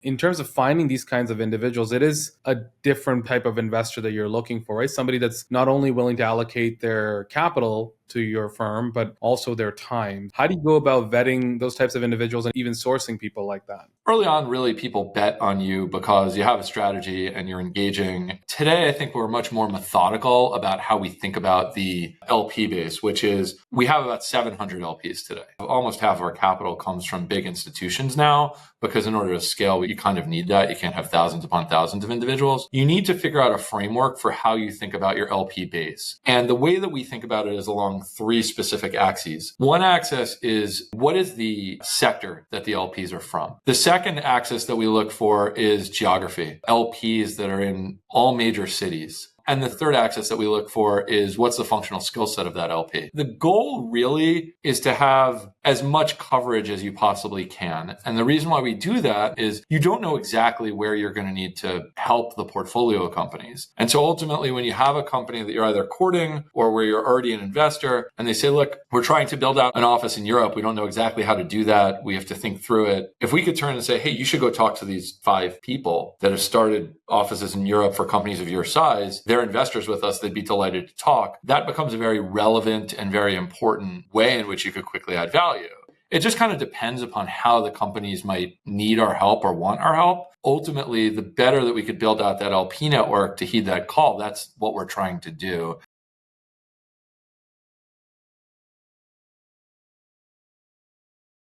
in terms of finding these kinds of individuals, it is a different type of investor that you're looking for, right? Somebody that's not only willing to allocate their capital to your firm, but also their time. How do you go about vetting those types of individuals and even sourcing people like that? Early on, really, people bet on you because you have a strategy and you're engaging. Today, I think we're much more methodical about how we think about the LP base, which is we have about 700 LPs today. Almost half of our capital comes from big institutions now, because in order to scale, you kind of need that. You can't have thousands upon thousands of individuals. You need to figure out a framework for how you think about your LP base. And the way that we think about it is along three specific axes. One axis is what is the sector that the LPs are from? The second axis that we look for is geography, LPs that are in all major cities. And the third axis that we look for is what's the functional skill set of that LP. The goal really is to have as much coverage as you possibly can. And the reason why we do that is you don't know exactly where you're going to need to help the portfolio companies. And so ultimately, when you have a company that you're either courting or where you're already an investor and they say, look, we're trying to build out an office in Europe. We don't know exactly how to do that. We have to think through it. If we could turn and say, hey, you should go talk to these 5 people that have started offices in Europe for companies of your size, they're investors with us, they'd be delighted to talk. That becomes a very relevant and very important way in which you could quickly add value. It just kind of depends upon how the companies might need our help or want our help. Ultimately, the better that we could build out that LP network to heed that call, that's what we're trying to do.